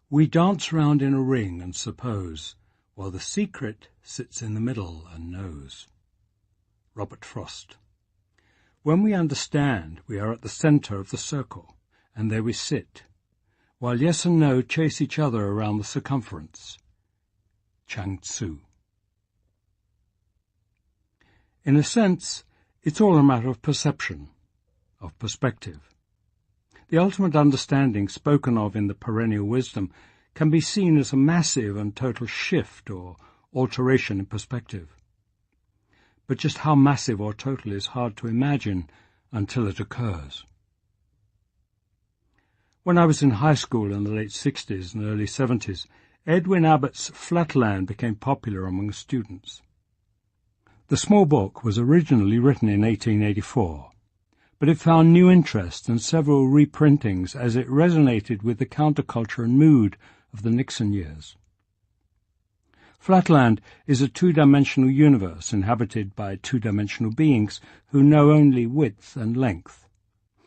We dance round in a ring and suppose, while the secret sits in the middle and knows. Robert Frost. When we understand, we are at the centre of the circle, and there we sit, while yes and no chase each other around the circumference. Chang Tzu. In a sense, it's all a matter of perception, of perspective. The ultimate understanding spoken of in the perennial wisdom can be seen as a massive and total shift or alteration in perspective. But just how massive or total is hard to imagine until it occurs. When I was in high school in the late 60s and early 70s, Edwin Abbott's Flatland became popular among students. The small book was originally written in 1884, but it found new interest and several reprintings as it resonated with the counterculture and mood of the Nixon years. Flatland is a two-dimensional universe inhabited by two-dimensional beings who know only width and length,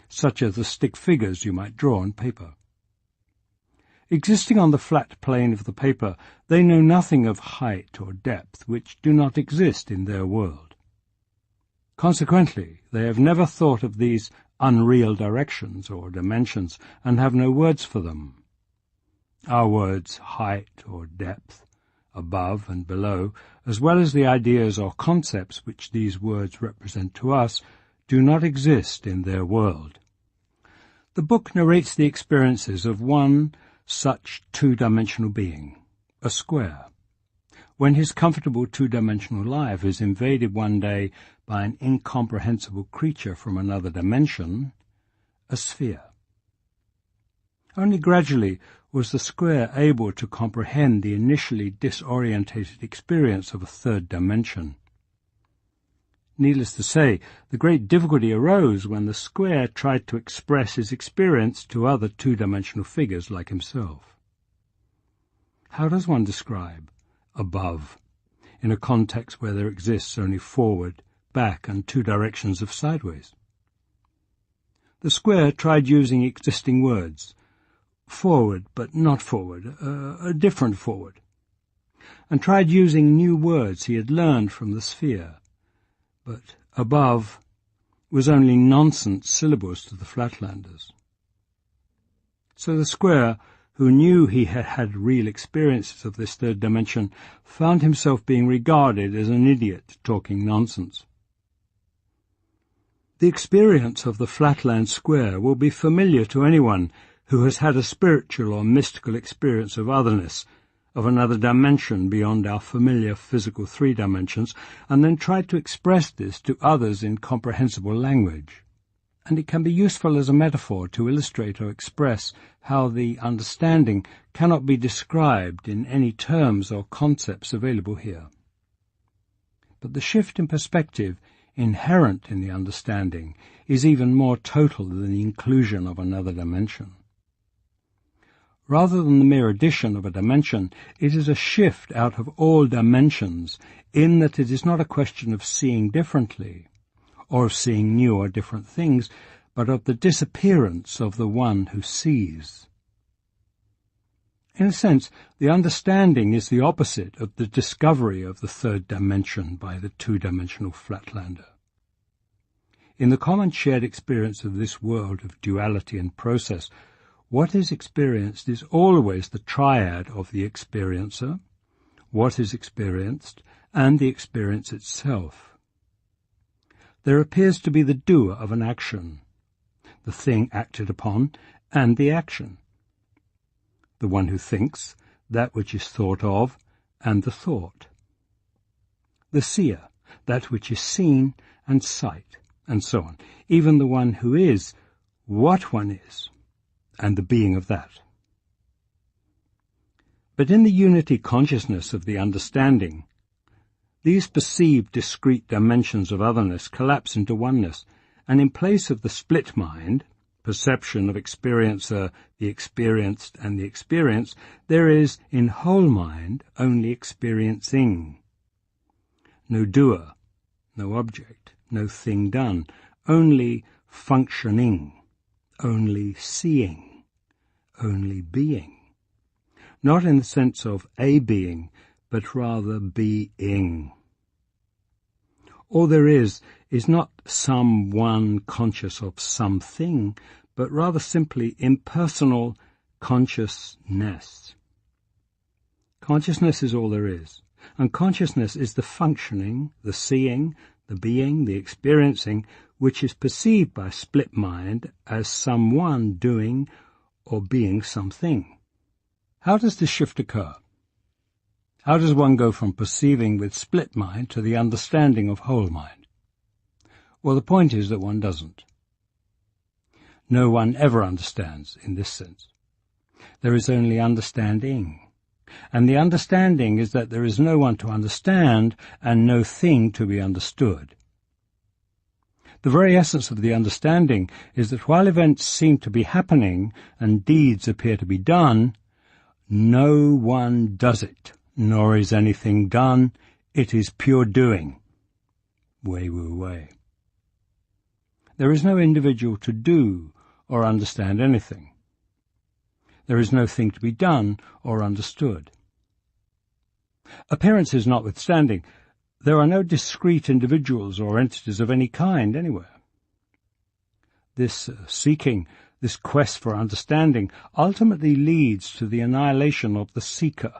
such as the stick figures you might draw on paper. Existing on the flat plane of the paper, they know nothing of height or depth, which do not exist in their world. Consequently, they have never thought of these unreal directions or dimensions and have no words for them. Our words, height or depth, above and below, as well as the ideas or concepts which these words represent to us, do not exist in their world. The book narrates the experiences of one such two-dimensional being, a square, when his comfortable two-dimensional life is invaded one day by an incomprehensible creature from another dimension, a sphere. Only gradually was the square able to comprehend the initially disorientated experience of a third dimension. Needless to say, the great difficulty arose when the square tried to express his experience to other two-dimensional figures like himself. How does one describe above in a context where there exists only forward, back, and two directions of sideways? The square tried using existing words, forward but not forward, a different forward, and tried using new words he had learned from the sphere. But above was only nonsense syllables to the Flatlanders. So the square, who knew he had had real experiences of this third dimension, found himself being regarded as an idiot talking nonsense. The experience of the Flatland square will be familiar to anyone who has had a spiritual or mystical experience of otherness, of another dimension beyond our familiar physical three dimensions, and then tried to express this to others in comprehensible language. And it can be useful as a metaphor to illustrate or express how the understanding cannot be described in any terms or concepts available here. But the shift in perspective inherent in the understanding is even more total than the inclusion of another dimension. Rather than the mere addition of a dimension, it is a shift out of all dimensions, in that it is not a question of seeing differently, or of seeing new or different things, but of the disappearance of the one who sees. In a sense, the understanding is the opposite of the discovery of the third dimension by the two-dimensional Flatlander. In the common shared experience of this world of duality and process, what is experienced is always the triad of the experiencer, what is experienced, and the experience itself. There appears to be the doer of an action, the thing acted upon, and the action, the one who thinks, that which is thought of, and the thought, the seer, that which is seen, and sight, and so on, even the one who is what one is, and the being of that. But in the unity consciousness of the understanding, these perceived discrete dimensions of otherness collapse into oneness, and in place of the split mind, perception of experiencer, the experienced, and the experience, there is, in whole mind, only experiencing. No doer, no object, no thing done, only functioning, only seeing, only being. not in the sense of a being, but rather being. All there is not some one conscious of something, but rather simply impersonal consciousness. Consciousness is all there is, and consciousness is the functioning, the seeing, the being, the experiencing, which is perceived by split mind as someone doing or being something. How does this shift occur? How does one go from perceiving with split mind to the understanding of whole mind? Well, the point is that one doesn't. No one ever understands in this sense. There is only understanding. And the understanding is that there is no one to understand and no thing to be understood. The very essence of the understanding is that while events seem to be happening and deeds appear to be done, no one does it, nor is anything done. It is pure doing. Way, woo, way. There is no individual to do or understand anything. There is no thing to be done or understood. Appearances notwithstanding, there are no discrete individuals or entities of any kind anywhere. This seeking, this quest for understanding, ultimately leads to the annihilation of the seeker,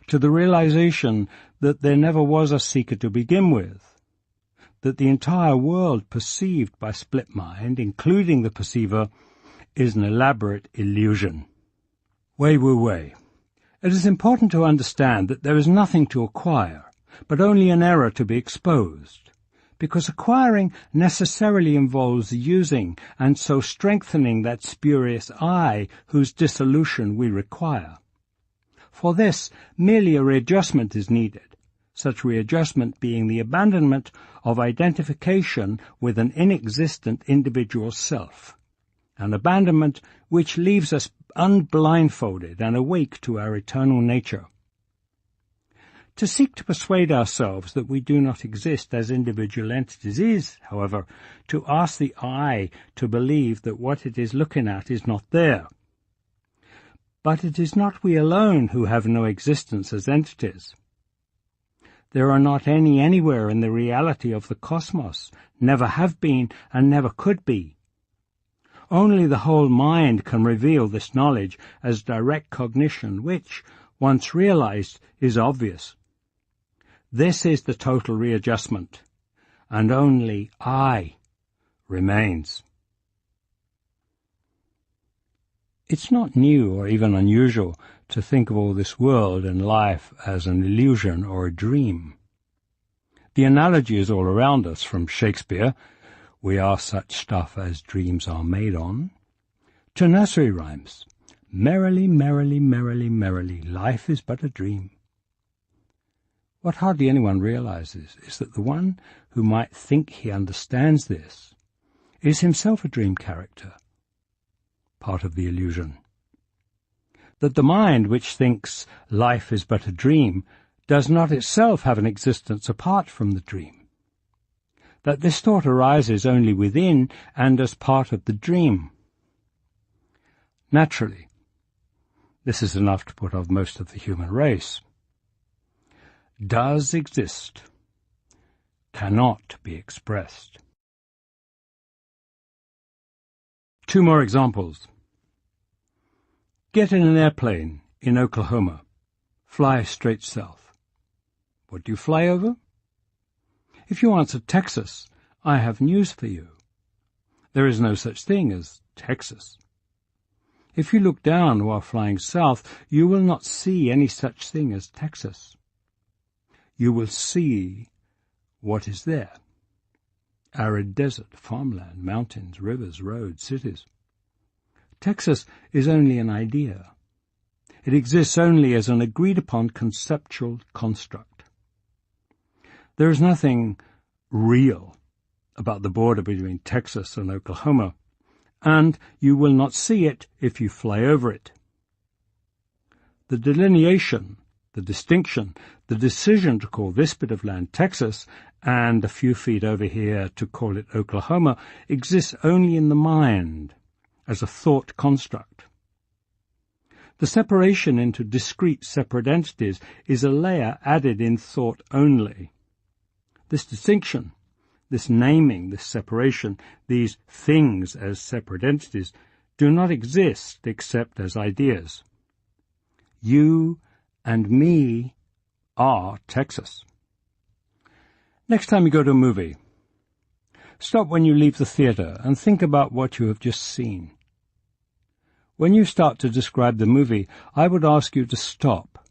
to the realization that there never was a seeker to begin with, that the entire world perceived by split mind, including the perceiver, is an elaborate illusion. Way, woo, way. It is important to understand that there is nothing to acquire, but only an error to be exposed, because acquiring necessarily involves using and so strengthening that spurious I whose dissolution we require. For this, merely a readjustment is needed, such readjustment being the abandonment of identification with an inexistent individual self, an abandonment which leaves us unblindfolded and awake to our eternal nature. To seek to persuade ourselves that we do not exist as individual entities is, however, to ask the I to believe that what it is looking at is not there. But it is not we alone who have no existence as entities. There are not any anywhere in the reality of the cosmos, never have been and never could be. Only the whole mind can reveal this knowledge as direct cognition, which, once realized, is obvious. This is the total readjustment, and only I remains. It's not new or even unusual to think of all this world and life as an illusion or a dream. The analogy is all around us, from Shakespeare, "We are such stuff as dreams are made on," to nursery rhymes, "Merrily, merrily, merrily, merrily, life is but a dream." What hardly anyone realizes is that the one who might think he understands this is himself a dream character, part of the illusion. That the mind which thinks life is but a dream does not itself have an existence apart from the dream. That this thought arises only within and as part of the dream. Naturally, this is enough to put off most of the human race. Does exist, cannot be expressed. Two more examples. Get in an airplane in Oklahoma. Fly straight south. What do you fly over? If you answer Texas, I have news for you. There is no such thing as Texas. If you look down while flying south, you will not see any such thing as Texas. You will see what is there. Arid desert, farmland, mountains, rivers, roads, cities. Texas is only an idea. It exists only as an agreed-upon conceptual construct. There is nothing real about the border between Texas and Oklahoma, and you will not see it if you fly over it. The delineation, the distinction, the decision to call this bit of land Texas and a few feet over here to call it Oklahoma exists only in the mind as a thought construct. The separation into discrete separate entities is a layer added in thought only. This distinction, this naming, this separation, these things as separate entities, do not exist except as ideas. You and me are Texas. Next time you go to a movie, stop when you leave the theatre and think about what you have just seen. When you start to describe the movie, I would ask you to stop.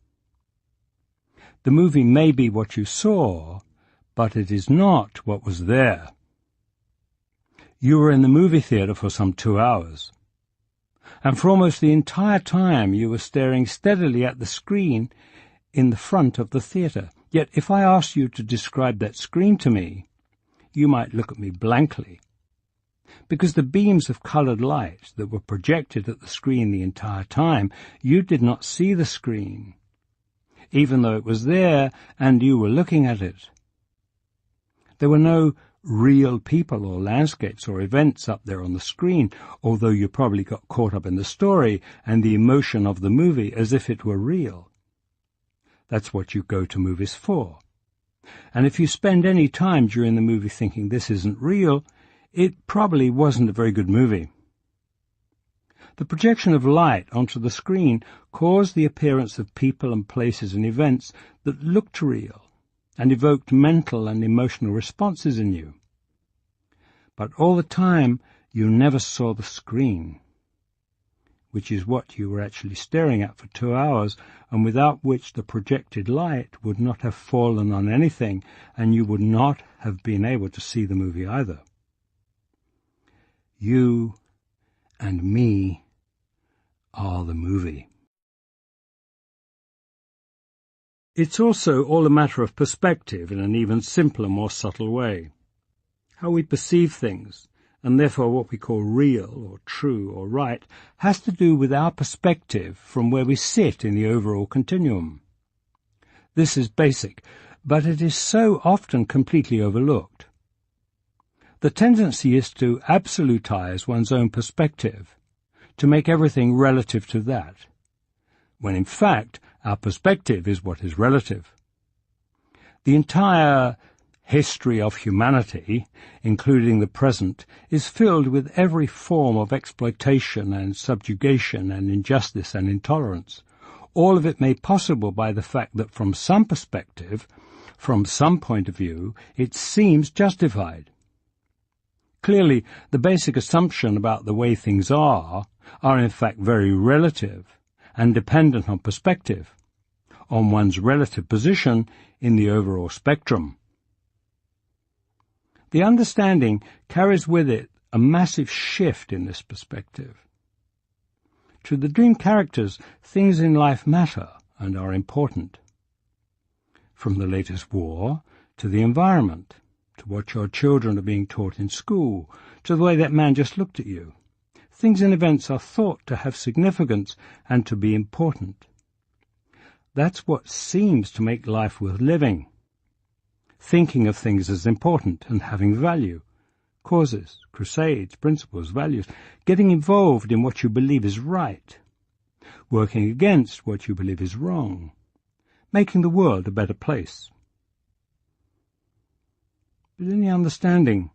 The movie may be what you saw, but it is not what was there. You were in the movie theatre for some 2 hours, and for almost the entire time you were staring steadily at the screen in the front of the theatre. Yet if I asked you to describe that screen to me, you might look at me blankly, because the beams of coloured light that were projected at the screen the entire time, you did not see the screen, even though it was there and you were looking at it. There were no real people or landscapes or events up there on the screen, although you probably got caught up in the story and the emotion of the movie as if it were real. That's what you go to movies for. And if you spend any time during the movie thinking this isn't real, it probably wasn't a very good movie. The projection of light onto the screen caused the appearance of people and places and events that looked real and evoked mental and emotional responses in you. But all the time, you never saw the screen, which is what you were actually staring at for 2 hours, and without which the projected light would not have fallen on anything, and you would not have been able to see the movie either. You and me are the movie. It's also all a matter of perspective in an even simpler, more subtle way. How we perceive things, and therefore what we call real or true or right, has to do with our perspective from where we sit in the overall continuum. This is basic, but it is so often completely overlooked. The tendency is to absolutize one's own perspective, to make everything relative to that, when in fact our perspective is what is relative. The entire history of humanity, including the present, is filled with every form of exploitation and subjugation and injustice and intolerance, all of it made possible by the fact that from some perspective, from some point of view, it seems justified. Clearly, the basic assumption about the way things are in fact very relative and dependent on perspective, on one's relative position in the overall spectrum. The understanding carries with it a massive shift in this perspective. To the dream characters, things in life matter and are important. From the latest war to the environment, to what your children are being taught in school, to the way that man just looked at you. Things and events are thought to have significance and to be important. That's what seems to make life worth living. Thinking of things as important and having value. Causes, crusades, principles, values. Getting involved in what you believe is right. Working against what you believe is wrong. Making the world a better place. But in the understanding,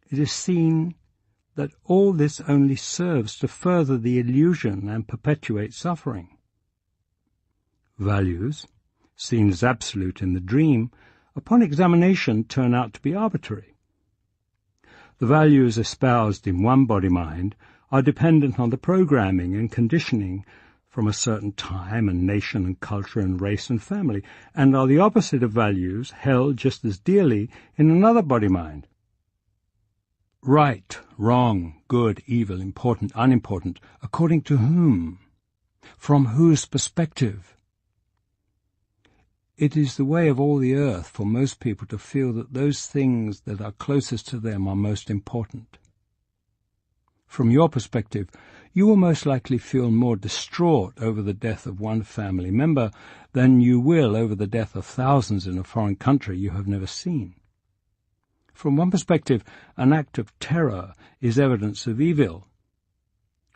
it is seen that all this only serves to further the illusion and perpetuate suffering. Values, seen as absolute in the dream, upon examination turn out to be arbitrary. The values espoused in one body-mind are dependent on the programming and conditioning from a certain time and nation and culture and race and family, and are the opposite of values held just as dearly in another body-mind. Right, wrong, good, evil, important, unimportant, according to whom? From whose perspective? It is the way of all the earth for most people to feel that those things that are closest to them are most important. From your perspective, you will most likely feel more distraught over the death of one family member than you will over the death of thousands in a foreign country you have never seen. From one perspective, an act of terror is evidence of evil.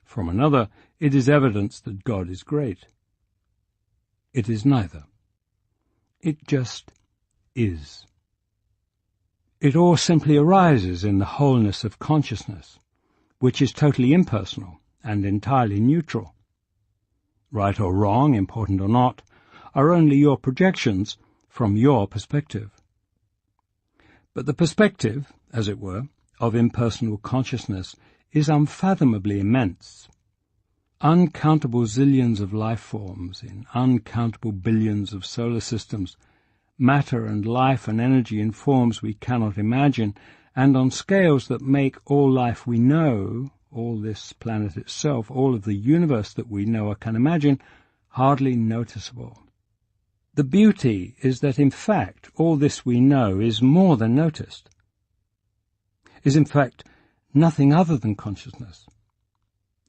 From another, it is evidence that God is great. It is neither. It just is. It all simply arises in the wholeness of consciousness, which is totally impersonal and entirely neutral. Right or wrong, important or not, are only your projections from your perspective. But the perspective, as it were, of impersonal consciousness is unfathomably immense. Uncountable zillions of life forms in uncountable billions of solar systems, matter and life and energy in forms we cannot imagine, and on scales that make all life we know, all this planet itself, all of the universe that we know or can imagine, hardly noticeable. The beauty is that, in fact, all this we know is more than noticed, is in fact nothing other than consciousness,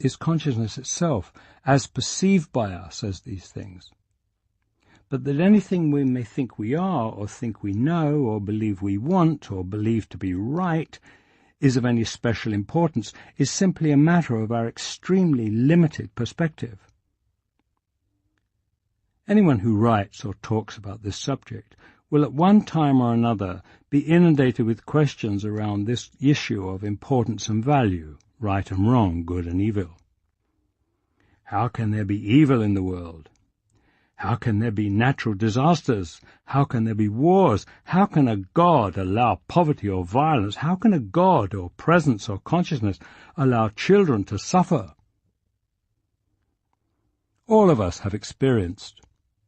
is consciousness itself, as perceived by us as these things. But that anything we may think we are, or think we know, or believe we want, or believe to be right, is of any special importance, is simply a matter of our extremely limited perspective. Anyone who writes or talks about this subject will at one time or another be inundated with questions around this issue of importance and value, right and wrong, good and evil. How can there be evil in the world? How can there be natural disasters? How can there be wars? How can a God allow poverty or violence? How can a God or presence or consciousness allow children to suffer? All of us have experienced,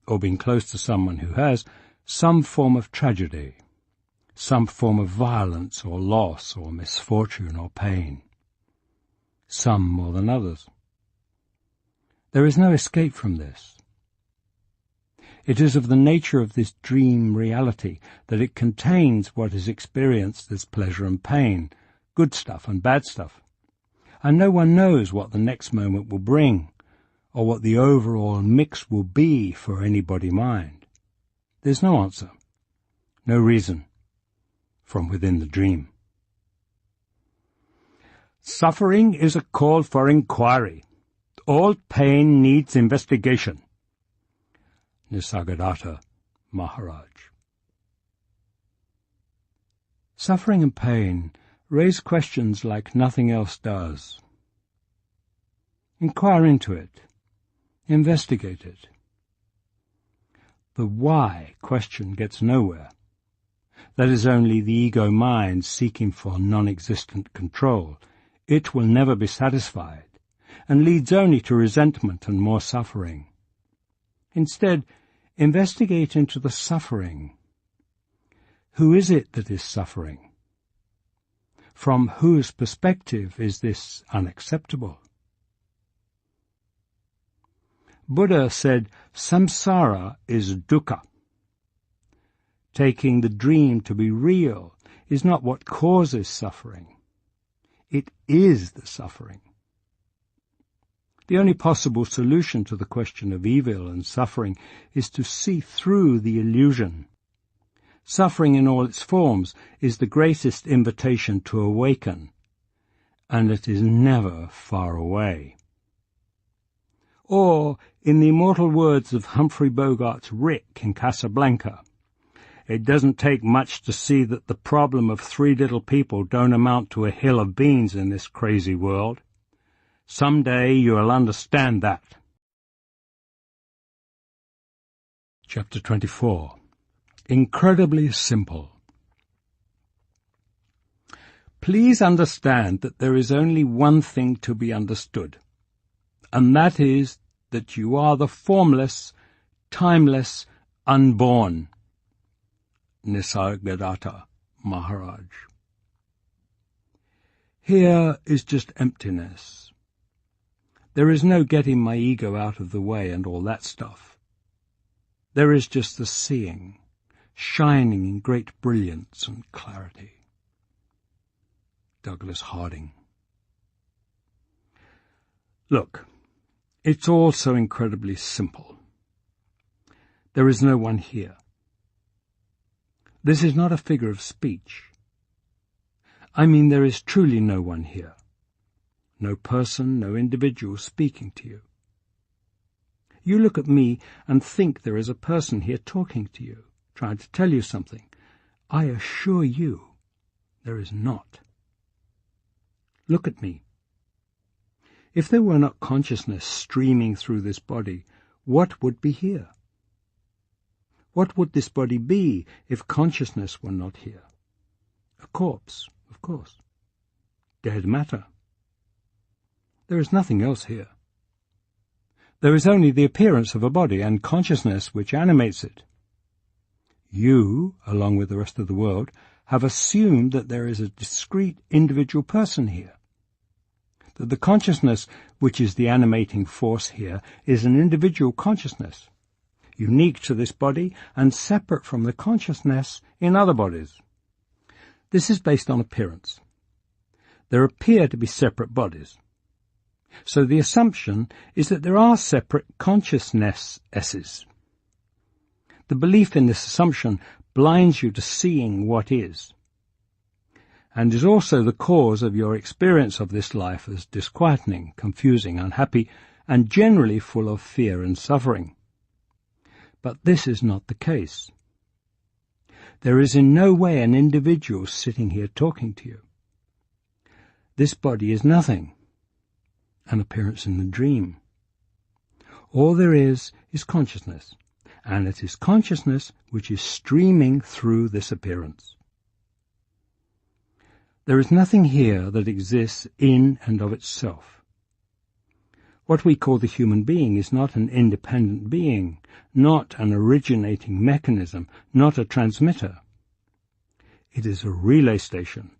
or been close to someone who has, some form of tragedy, some form of violence or loss or misfortune or pain, some more than others. There is no escape from this. It is of the nature of this dream reality that it contains what is experienced as pleasure and pain, good stuff and bad stuff, and no one knows what the next moment will bring, or what the overall mix will be for anybody mind. There's no answer, no reason, from within the dream. Suffering is a call for inquiry. All pain needs investigation. Nisargadatta Maharaj. Suffering and pain raise questions like nothing else does. Inquire into it. Investigate it. The why question gets nowhere. That is only the ego mind seeking for non-existent control. It will never be satisfied, and leads only to resentment and more suffering. Instead, investigate into the suffering. Who is it that is suffering? From whose perspective is this unacceptable? Buddha said, samsara is dukkha. Taking the dream to be real is not what causes suffering. It is the suffering. The only possible solution to the question of evil and suffering is to see through the illusion. Suffering in all its forms is the greatest invitation to awaken, and it is never far away. Or, in the immortal words of Humphrey Bogart's Rick in Casablanca, it doesn't take much to see that the problem of three little people don't amount to a hill of beans in this crazy world. Someday you'll understand that. Chapter 24. Incredibly simple. Please understand that there is only one thing to be understood, and that is that you are the formless, timeless, unborn. Nisargadatta Maharaj. Here is just emptiness. There is no getting my ego out of the way and all that stuff. There is just the seeing, shining in great brilliance and clarity. Douglas Harding. Look, it's all so incredibly simple. There is no one here. This is not a figure of speech. I mean, there is truly no one here. no person, no individual speaking to you. You look at me and think there is a person here talking to you, trying to tell you something. I assure you there is not. Look at me. If there were not consciousness streaming through this body, what would be here? What would this body be if consciousness were not here? A corpse, of course. Dead matter. There is nothing else here. There is only the appearance of a body and consciousness which animates it. You, along with the rest of the world, have assumed that there is a discrete individual person here, that the consciousness which is the animating force here is an individual consciousness, unique to this body and separate from the consciousness in other bodies. This is based on appearance. There appear to be separate bodies. So the assumption is that there are separate consciousnesses. The belief in this assumption blinds you to seeing what is, and is also the cause of your experience of this life as disquieting, confusing, unhappy, and generally full of fear and suffering. But this is not the case. There is in no way an individual sitting here talking to you. This body is nothing, an appearance in the dream. All there is consciousness, and it is consciousness which is streaming through this appearance. There is nothing here that exists in and of itself. What we call the human being is not an independent being, not an originating mechanism, not a transmitter. It is a relay station,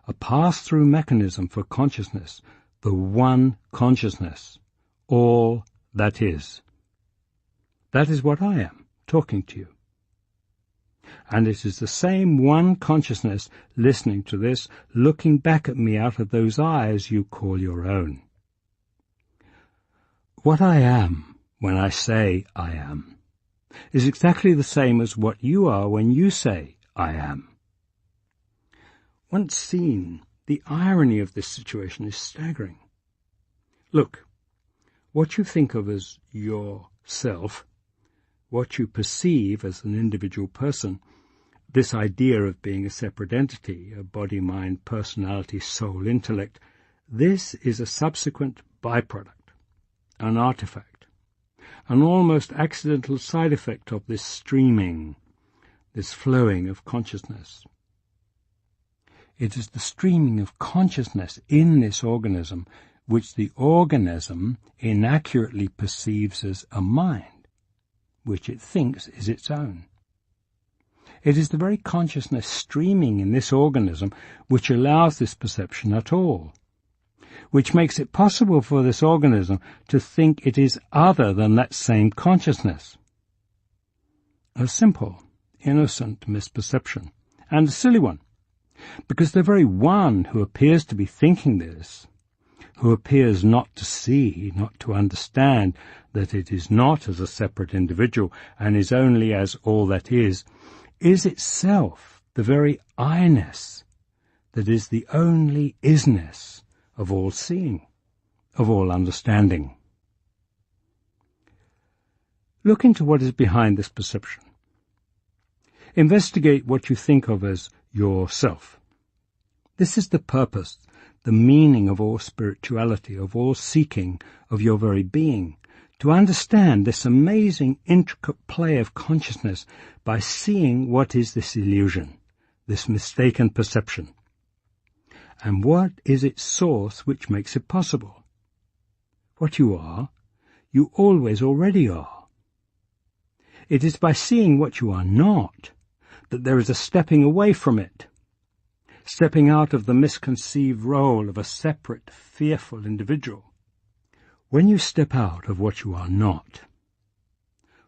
a pass-through mechanism for consciousness, the one consciousness, all that is. That is what I am, talking to you. And it is the same one consciousness listening to this, looking back at me out of those eyes you call your own. What I am, when I say I am, is exactly the same as what you are when you say I am. Once seen, the irony of this situation is staggering. Look, what you think of as yourself, what you perceive as an individual person, this idea of being a separate entity, a body, mind, personality, soul, intellect, this is a subsequent byproduct, an artifact, an almost accidental side effect of this streaming, this flowing of consciousness. It is the streaming of consciousness in this organism which the organism inaccurately perceives as a mind, which it thinks is its own. It is the very consciousness streaming in this organism which allows this perception at all, which makes it possible for this organism to think it is other than that same consciousness. A simple, innocent misperception, and a silly one, because the very one who appears to be thinking this, who appears not to see, not to understand that it is not as a separate individual and is only as all that is itself the very I-ness that is the only isness of all seeing, of all understanding. Look into what is behind this perception. Investigate what you think of as yourself. This is the purpose, the meaning of all spirituality, of all seeking, of your very being, to understand this amazing intricate play of consciousness by seeing what is this illusion, this mistaken perception, and what is its source which makes it possible. What you are, you always already are. It is by seeing what you are not that there is a stepping away from it, stepping out of the misconceived role of a separate, fearful individual. When you step out of what you are not,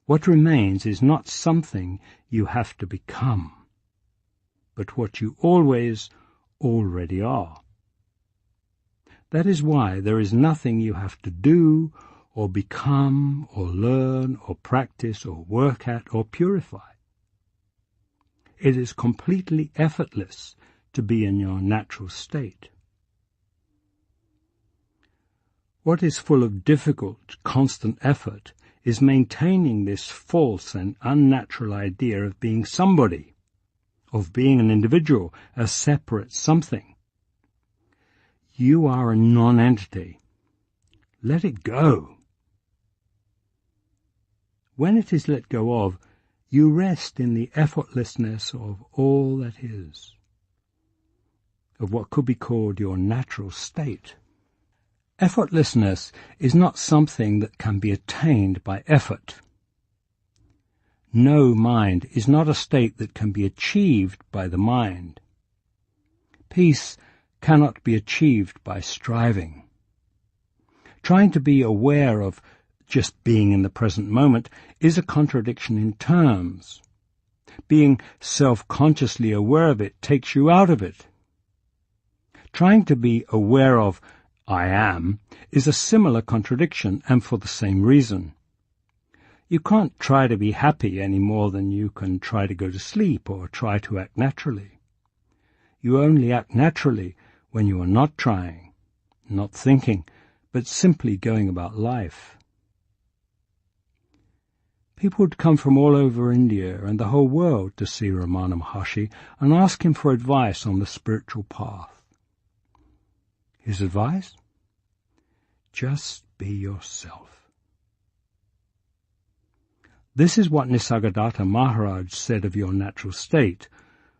what remains is not something you have to become, but what you always already are. That is why there is nothing you have to do or become or learn or practice or work at or purify. It is completely effortless to be in your natural state. What is full of difficult, constant effort is maintaining this false and unnatural idea of being somebody, of being an individual, a separate something. You are a non-entity. Let it go. When it is let go of, you rest in the effortlessness of all that is, of what could be called your natural state. Effortlessness is not something that can be attained by effort. No mind is not a state that can be achieved by the mind. Peace cannot be achieved by striving. Trying to be aware of just being in the present moment is a contradiction in terms. Being self-consciously aware of it takes you out of it. Trying to be aware of I am is a similar contradiction, and for the same reason. You can't try to be happy any more than you can try to go to sleep or try to act naturally. You only act naturally when you are not trying, not thinking, but simply going about life. People would come from all over India and the whole world to see Ramana Maharshi and ask him for advice on the spiritual path. His advice? Just be yourself. This is what Nisargadatta Maharaj said of your natural state,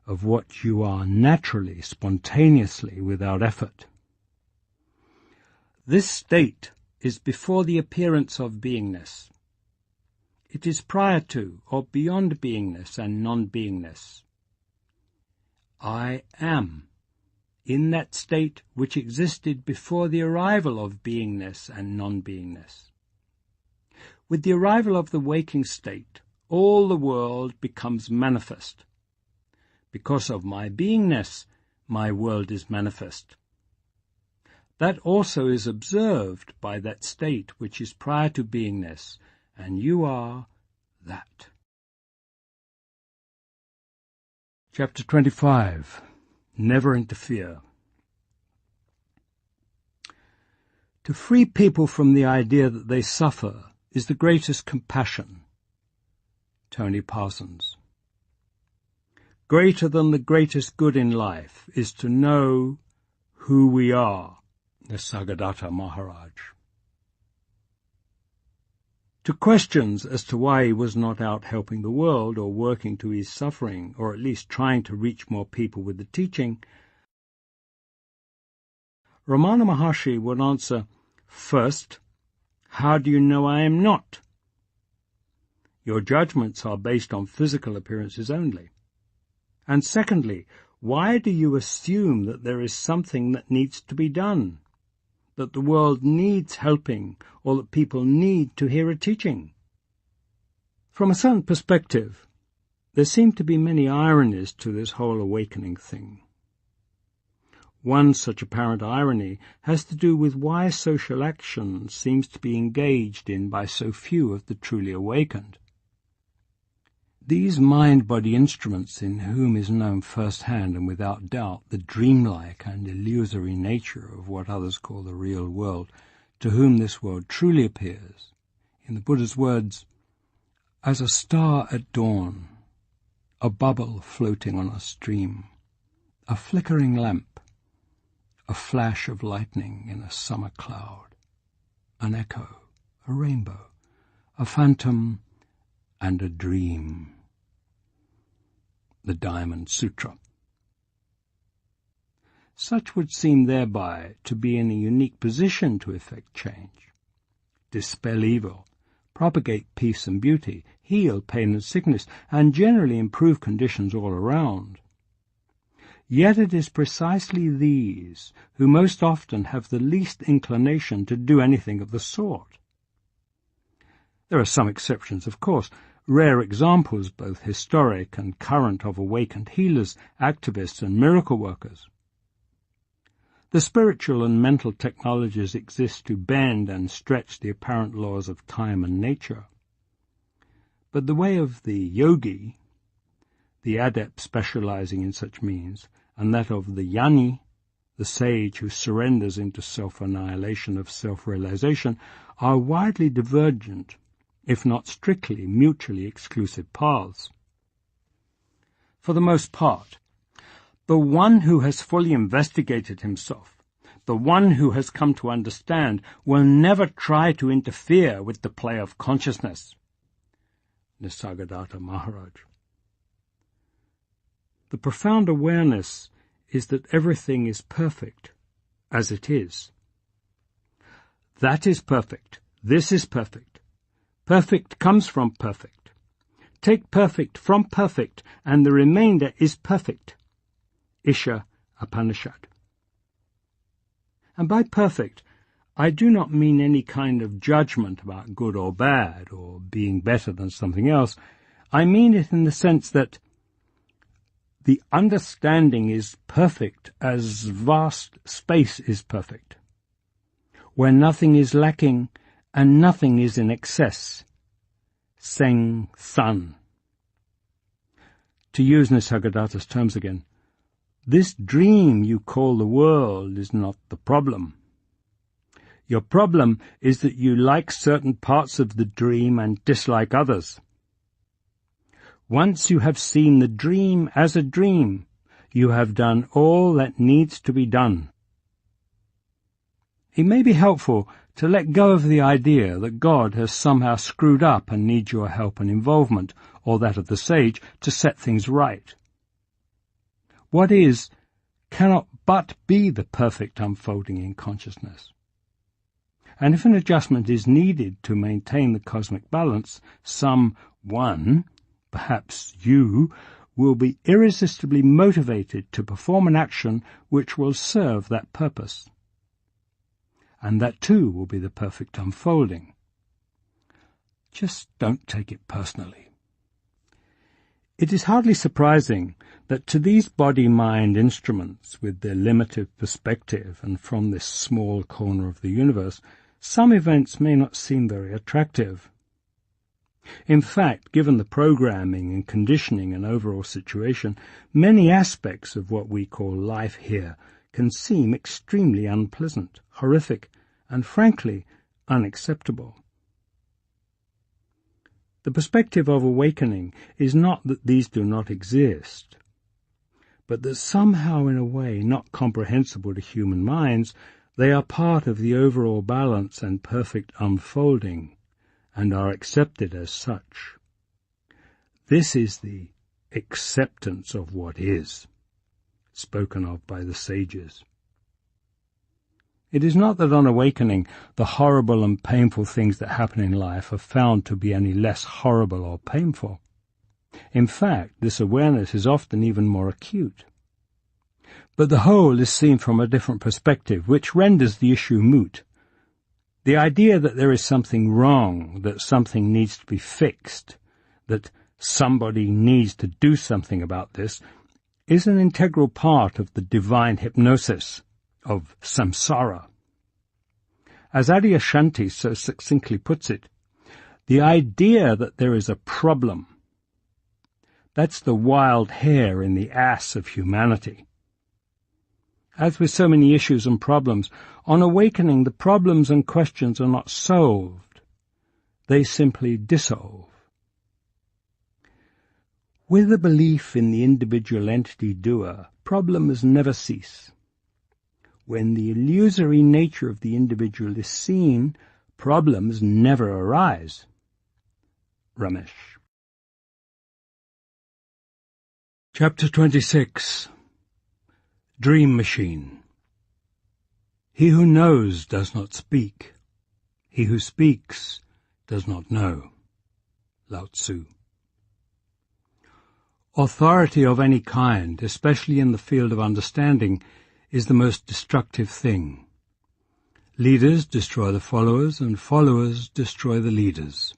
of what you are naturally, spontaneously, without effort. This state is before the appearance of beingness. It is prior to or beyond beingness and non-beingness. I am, in that state which existed before the arrival of beingness and non-beingness. With the arrival of the waking state, all the world becomes manifest. Because of my beingness, my world is manifest. That also is observed by that state which is prior to beingness, and you are that. Chapter 25. Never interfere. To free people from the idea that they suffer is the greatest compassion. Tony Parsons. Greater than the greatest good in life is to know who we are. Nisargadatta Maharaj. To questions as to why he was not out helping the world or working to ease suffering, or at least trying to reach more people with the teaching, Ramana Maharshi would answer, first, how do you know I am not? Your judgments are based on physical appearances only. And secondly, why do you assume that there is something that needs to be done, that the world needs helping, or that people need to hear a teaching? From a certain perspective, there seem to be many ironies to this whole awakening thing. One such apparent irony has to do with why social action seems to be engaged in by so few of the truly awakened. These mind-body instruments in whom is known first-hand and without doubt the dreamlike and illusory nature of what others call the real world, to whom this world truly appears, in the Buddha's words, as a star at dawn, a bubble floating on a stream, a flickering lamp, a flash of lightning in a summer cloud, an echo, a rainbow, a phantom, and a dream. The Diamond Sutra. Such would seem thereby to be in a unique position to effect change, dispel evil, propagate peace and beauty, heal pain and sickness, and generally improve conditions all around. Yet it is precisely these who most often have the least inclination to do anything of the sort. There are some exceptions, of course, rare examples, both historic and current, of awakened healers, activists, and miracle workers. The spiritual and mental technologies exist to bend and stretch the apparent laws of time and nature. But the way of the yogi, the adept specializing in such means, and that of the jnani, the sage who surrenders into self-annihilation of self-realization, are widely divergent, if not strictly mutually exclusive paths. For the most part, the one who has fully investigated himself, the one who has come to understand, will never try to interfere with the play of consciousness. Nisargadatta Maharaj. The profound awareness is that everything is perfect as it is. That is perfect. This is perfect. Perfect comes from perfect. Take perfect from perfect, and the remainder is perfect. Isha Upanishad. And by perfect, I do not mean any kind of judgment about good or bad, or being better than something else. I mean it in the sense that the understanding is perfect as vast space is perfect, where nothing is lacking and nothing is in excess. Seng San. To use Nisargadatta's terms again, this dream you call the world is not the problem. Your problem is that you like certain parts of the dream and dislike others. Once you have seen the dream as a dream, you have done all that needs to be done. It may be helpful to let go of the idea that God has somehow screwed up and needs your help and involvement, or that of the sage, to set things right. What is cannot but be the perfect unfolding in consciousness. And if an adjustment is needed to maintain the cosmic balance, someone, perhaps you, will be irresistibly motivated to perform an action which will serve that purpose. And that too will be the perfect unfolding. Just don't take it personally. It is hardly surprising that to these body-mind instruments, with their limited perspective and from this small corner of the universe, some events may not seem very attractive. In fact, given the programming and conditioning and overall situation, many aspects of what we call life here can seem extremely unpleasant, horrific, and frankly, unacceptable. The perspective of awakening is not that these do not exist, but that somehow in a way not comprehensible to human minds, they are part of the overall balance and perfect unfolding, and are accepted as such. This is the acceptance of what is, spoken of by the sages. It is not that on awakening the horrible and painful things that happen in life are found to be any less horrible or painful. In fact, this awareness is often even more acute. But the whole is seen from a different perspective, which renders the issue moot. The idea that there is something wrong, that something needs to be fixed, that somebody needs to do something about this, is an integral part of the divine hypnosis of samsara. As Adyashanti so succinctly puts it, the idea that there is a problem, that's the wild hare in the ass of humanity. As with so many issues and problems, on awakening the problems and questions are not solved, they simply dissolve. With a belief in the individual entity doer, problems never cease. When the illusory nature of the individual is seen, problems never arise. Ramesh. Chapter 26. Dream Machine. He who knows does not speak. He who speaks does not know. Lao Tzu. Authority of any kind, especially in the field of understanding, is the most destructive thing. Leaders destroy the followers, and followers destroy the leaders.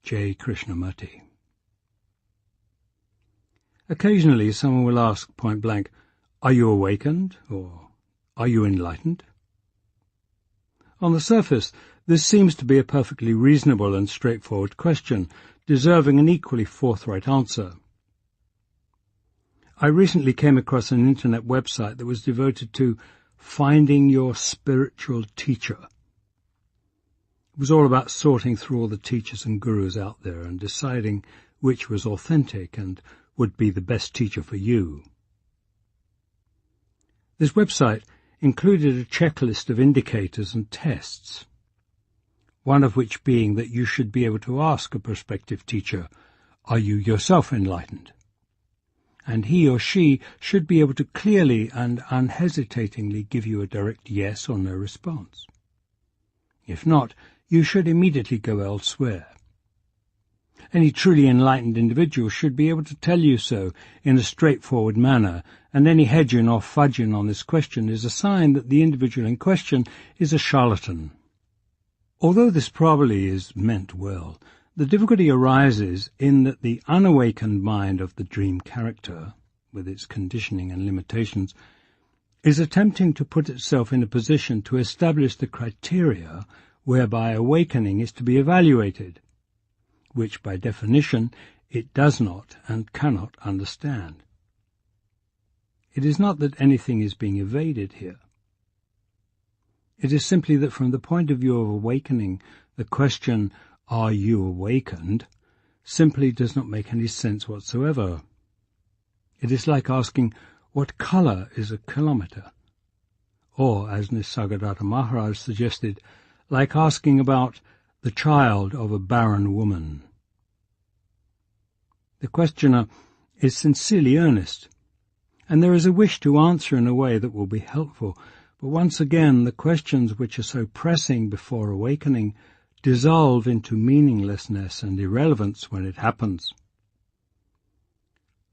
J. Krishnamurti. Occasionally someone will ask point blank, "Are you awakened?" or "Are you enlightened?" On the surface, this seems to be a perfectly reasonable and straightforward question, deserving an equally forthright answer. I recently came across an internet website that was devoted to finding your spiritual teacher. It was all about sorting through all the teachers and gurus out there and deciding which was authentic and would be the best teacher for you. This website included a checklist of indicators and tests, one of which being that you should be able to ask a prospective teacher, "Are you yourself enlightened?" And he or she should be able to clearly and unhesitatingly give you a direct yes or no response. If not, you should immediately go elsewhere. Any truly enlightened individual should be able to tell you so in a straightforward manner, and any hedging or fudging on this question is a sign that the individual in question is a charlatan. Although this probably is meant well, the difficulty arises in that the unawakened mind of the dream character, with its conditioning and limitations, is attempting to put itself in a position to establish the criteria whereby awakening is to be evaluated, which by definition it does not and cannot understand. It is not that anything is being evaded here. It is simply that from the point of view of awakening, the question, "Are you awakened?" simply does not make any sense whatsoever. It is like asking, "What color is a kilometer?" Or, as Nisargadatta Maharaj suggested, like asking about the child of a barren woman. The questioner is sincerely earnest, and there is a wish to answer in a way that will be helpful, but once again the questions which are so pressing before awakening dissolve into meaninglessness and irrelevance when it happens.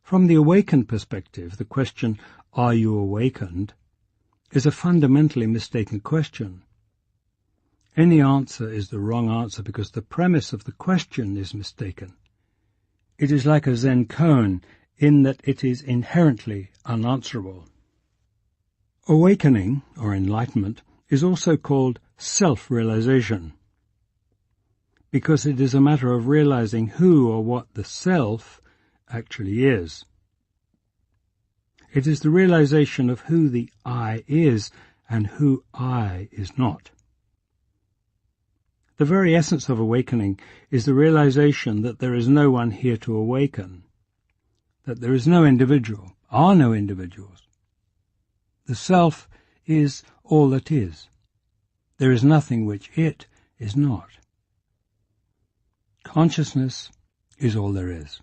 From the awakened perspective, the question, "Are you awakened?" is a fundamentally mistaken question. Any answer is the wrong answer because the premise of the question is mistaken. It is like a Zen koan in that it is inherently unanswerable. Awakening, or enlightenment, is also called self-realization, because it is a matter of realizing who or what the self actually is. It is the realization of who the I is and who I is not. The very essence of awakening is the realization that there is no one here to awaken, that there is no individual, are no individuals. The self is all that is. There is nothing which it is not. Consciousness is all there is.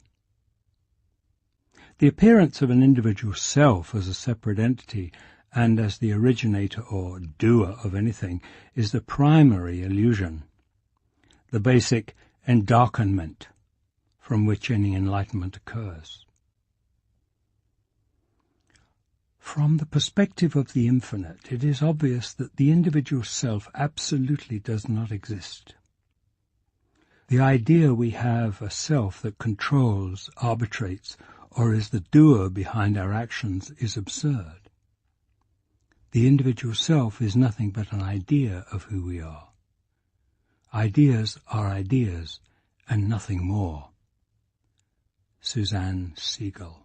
The appearance of an individual self as a separate entity and as the originator or doer of anything is the primary illusion, the basic endarkenment from which any enlightenment occurs. From the perspective of the infinite, it is obvious that the individual self absolutely does not exist. The idea we have a self that controls, arbitrates, or is the doer behind our actions is absurd. The individual self is nothing but an idea of who we are. Ideas are ideas and nothing more. Suzanne Siegel.